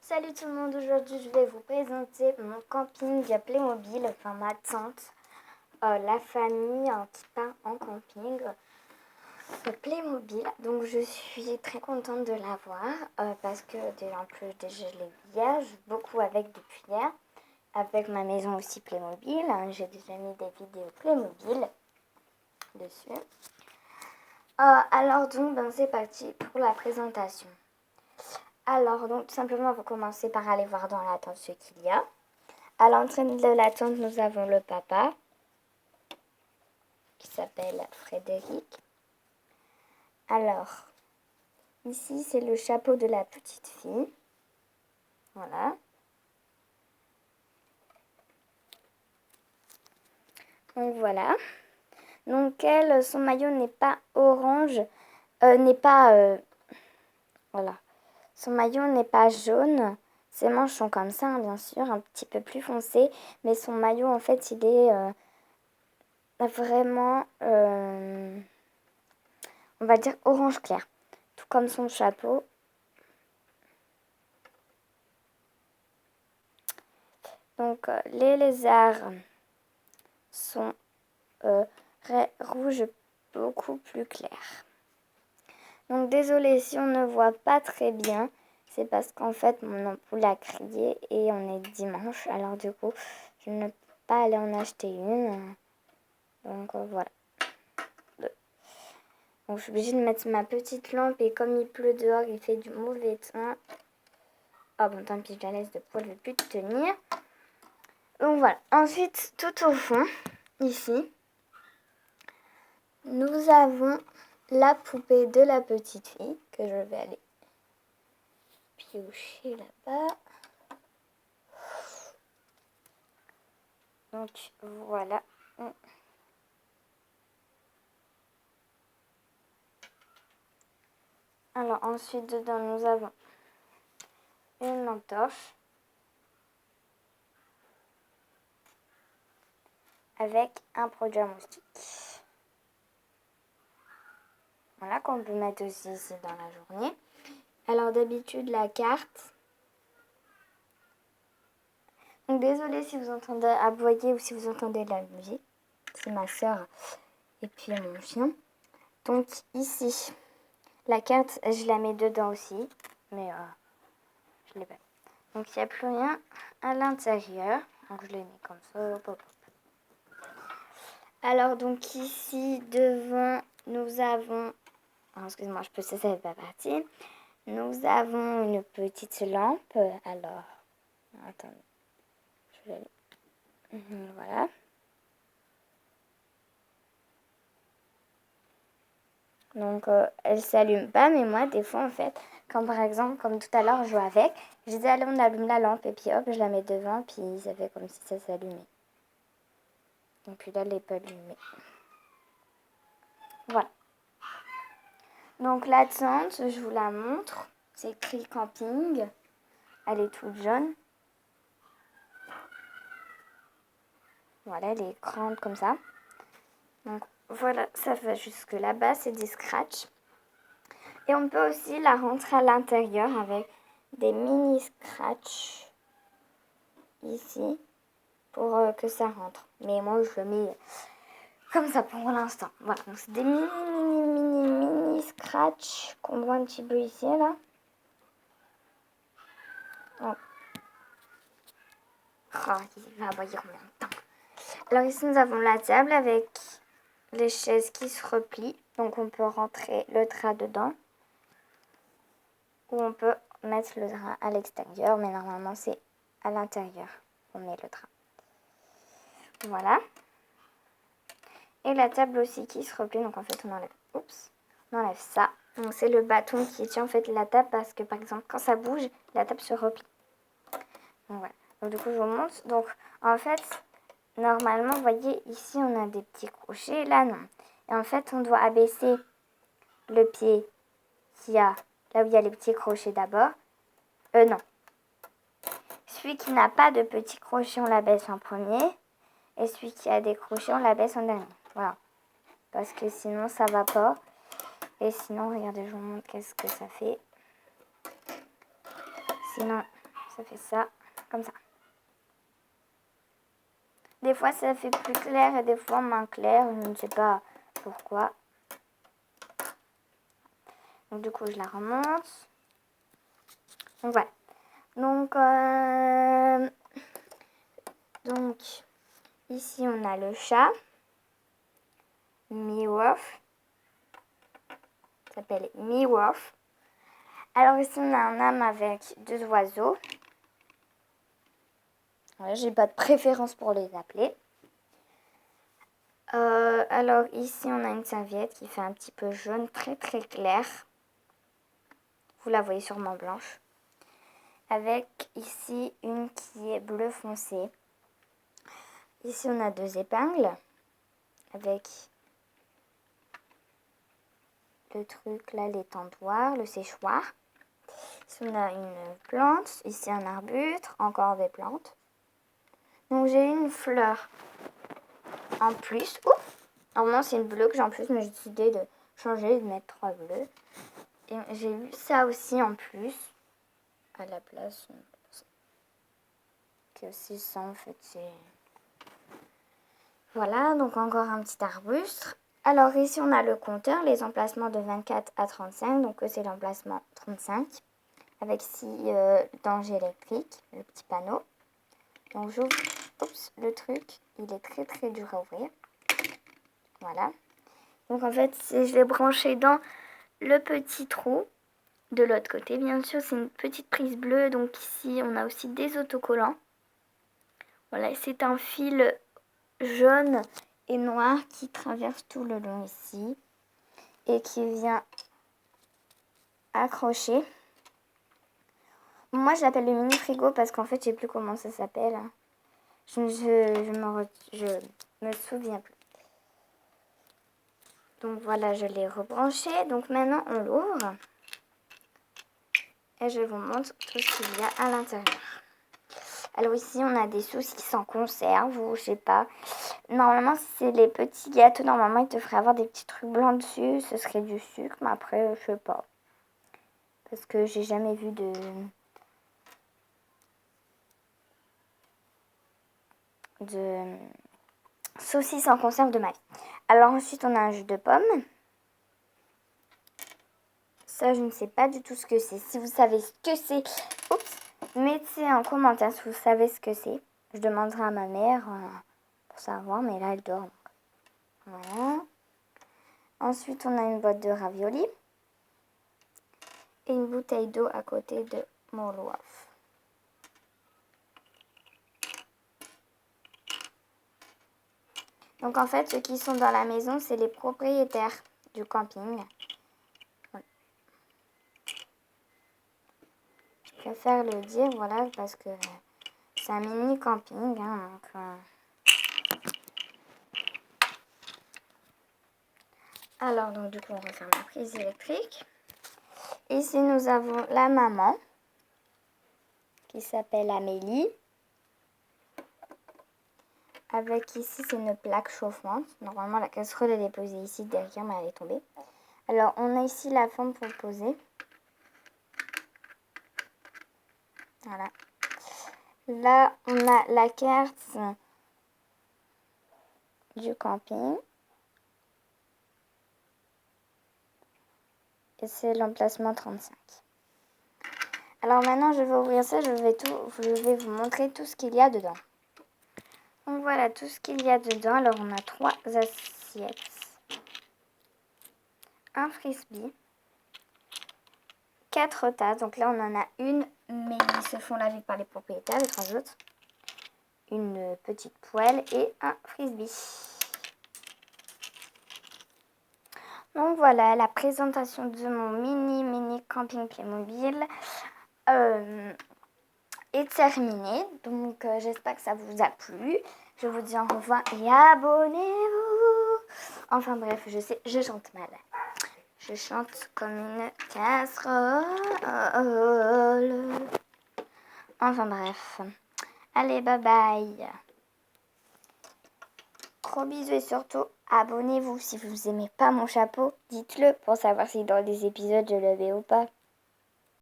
Salut tout le monde, aujourd'hui je vais vous présenter mon camping à Playmobil, enfin ma tante, la famille qui part en camping Playmobil. Donc je suis très contente de l'avoir parce que en plus déjà je l'ai vu hier, je joue beaucoup avec depuis hier, avec ma maison aussi Playmobil, j'ai déjà mis des vidéos Playmobil dessus. Alors donc c'est parti pour la présentation. Alors, donc, tout simplement, on va commencer par aller voir dans la tente ce qu'il y a. À l'entrée de la tente, nous avons le papa, qui s'appelle Frédéric. Alors, ici, c'est le chapeau de la petite fille. Voilà. Donc, voilà. Donc, elle, son maillot n'est pas orange, voilà. Son maillot n'est pas jaune. Ses manches sont comme ça, bien sûr, un petit peu plus foncé. Mais son maillot, en fait, il est vraiment, on va dire, orange clair. Tout comme son chapeau. Donc, les lézards sont rouges beaucoup plus clairs. Donc, désolé si on ne voit pas très bien. C'est parce qu'en fait, mon ampoule a crié et on est dimanche. Alors, du coup, je ne peux pas aller en acheter une. Donc, voilà. Donc, je suis obligée de mettre ma petite lampe et comme il pleut dehors, il fait du mauvais temps. Ah bon, tant pis, je la laisse de poil, je ne vais plus tenir. Donc, voilà. Ensuite, tout au fond, ici, nous avons la poupée de la petite fille que je vais aller piocher là-bas. Donc voilà. Alors ensuite dedans nous avons une lampe torche avec un produit à moustique. Voilà, qu'on peut mettre aussi ici dans la journée. Alors d'habitude la carte. Donc désolée si vous entendez aboyer ou si vous entendez de la musique. C'est ma soeur et puis mon chien. Donc ici, la carte, je la mets dedans aussi. Mais je l'ai pas. Donc il n'y a plus rien à l'intérieur. Donc je l'ai mis comme ça. Hop, hop. Alors donc ici devant nous avons, excusez-moi, je peux ça n'est pas parti. Nous avons une petite lampe. Alors, attendez, je vais voilà. Donc elle s'allume pas, mais moi des fois en fait, quand par exemple comme tout à l'heure je joue avec, je dis allez on allume la lampe et puis hop je la mets devant puis ça fait comme si ça s'allumait. Et puis là elle n'est pas allumée. Voilà. Donc la tente, je vous la montre. C'est écrit camping. Elle est toute jaune. Voilà, elle est grande comme ça. Donc voilà, ça va jusque là-bas, c'est des scratchs. Et on peut aussi la rentrer à l'intérieur avec des mini scratchs ici pour que ça rentre. Mais moi, je le mets comme ça pour l'instant. Voilà, donc c'est des mini scratchs qu'on voit un petit peu ici, là. Oh. Oh, il va aboyer en même temps. Alors ici, nous avons la table avec les chaises qui se replient. Donc on peut rentrer le drap dedans. Ou on peut mettre le drap à l'extérieur. Mais normalement, c'est à l'intérieur qu'on met le drap. Voilà. Et la table aussi qui se replie. Donc en fait, on enlève ça. Donc c'est le bâton qui tient en fait la table. Parce que par exemple, quand ça bouge, la table se replie. Donc voilà. Donc du coup, je vous montre. Donc en fait, normalement, vous voyez, ici, on a des petits crochets. Là, non. Et en fait, on doit abaisser le pied qui a, là où il y a les petits crochets d'abord. Non. Celui qui n'a pas de petits crochets, on l'abaisse en premier. Et celui qui a des crochets, on l'abaisse en dernier. Voilà. Parce que sinon, ça va pas. Et sinon, regardez, je vous montre qu'est-ce que ça fait. Sinon, Ça fait ça, comme ça. Des fois, ça fait plus clair et des fois moins clair. Je ne sais pas pourquoi. Donc, du coup, je la remonte. Donc, voilà. Donc, ici, on a le chat. Meow-Wolf. Ça s'appelle Meow-Wolf. Alors, ici, on a un âme avec 2 oiseaux. Ouais, j'ai pas de préférence pour les appeler. Alors, ici, on a une serviette qui fait un petit peu jaune, très très clair. Vous la voyez sûrement blanche. Avec ici une qui est bleu foncé. Ici, on a 2 épingles avec le truc là, l'étendoir, le séchoir. Ici, on a une plante. Ici, un arbuste, encore des plantes. Donc, j'ai une fleur en plus. Ouf! Normalement, c'est une bleue que j'ai en plus, mais j'ai décidé de changer, de mettre 3 bleus. Et j'ai eu ça aussi en plus, à la place. Que aussi ça, en fait, c'est... Voilà, donc encore un petit arbuste. Alors ici, on a le compteur, les emplacements de 24 à 35. Donc c'est l'emplacement 35. Avec ici danger électrique, le petit panneau. Donc j'ouvre, oups, le truc, il est très très dur à ouvrir. Voilà. Donc en fait, je vais brancher dans le petit trou de l'autre côté. Bien sûr, c'est une petite prise bleue. Donc ici, on a aussi des autocollants. Voilà, c'est un fil jaune et noir qui traverse tout le long ici et qui vient accrocher. Moi, je l'appelle le mini frigo parce qu'en fait, je sais plus comment ça s'appelle. Je me souviens plus. Donc voilà, je l'ai rebranché. Donc maintenant, on l'ouvre. Et je vous montre tout ce qu'il y a à l'intérieur. Alors ici, on a des saucisses en conserve ou je sais pas. Normalement, si c'est les petits gâteaux, normalement, ils te feraient avoir des petits trucs blancs dessus. Ce serait du sucre, mais après, je sais pas. Parce que j'ai jamais vu de saucisses en conserve de ma vie. Alors ensuite, on a un jus de pomme. Ça, je ne sais pas du tout ce que c'est. Si vous savez ce que c'est, mettez en commentaire si vous savez ce que c'est. Je demanderai à ma mère pour savoir, mais là, elle dort. Donc. Voilà. Ensuite, on a une boîte de raviolis. Et une bouteille d'eau à côté de mon loaf. Donc en fait, ceux qui sont dans la maison, c'est les propriétaires du camping. Voilà. Je préfère le dire, voilà, parce que c'est un mini camping. Hein, Alors, donc du coup, on referme la prise électrique. Ici, nous avons la maman, qui s'appelle Amélie. Avec ici, c'est une plaque chauffante. Normalement, la casserole elle est posée ici derrière, mais elle est tombée. Alors, on a ici la forme pour poser. Voilà. Là, on a la carte du camping. Et c'est l'emplacement 35. Alors maintenant, je vais ouvrir ça. Je vais vous montrer tout ce qu'il y a dedans. Donc voilà tout ce qu'il y a dedans. Alors, on a 3 assiettes. Un frisbee. 4 tasses. Donc là, on en a une, mais ils se font laver par les propriétaires, les 3 autres. Une petite poêle et un frisbee. Donc voilà, la présentation de mon mini camping Playmobil est terminée. Donc j'espère que ça vous a plu. Je vous dis au revoir et abonnez-vous. Enfin bref, je sais, je chante mal. Je chante comme une casserole. Enfin bref. Allez, bye bye. Gros bisous et surtout, abonnez-vous. Si vous n'aimez pas mon chapeau, dites-le pour savoir si dans les épisodes je le vais ou pas.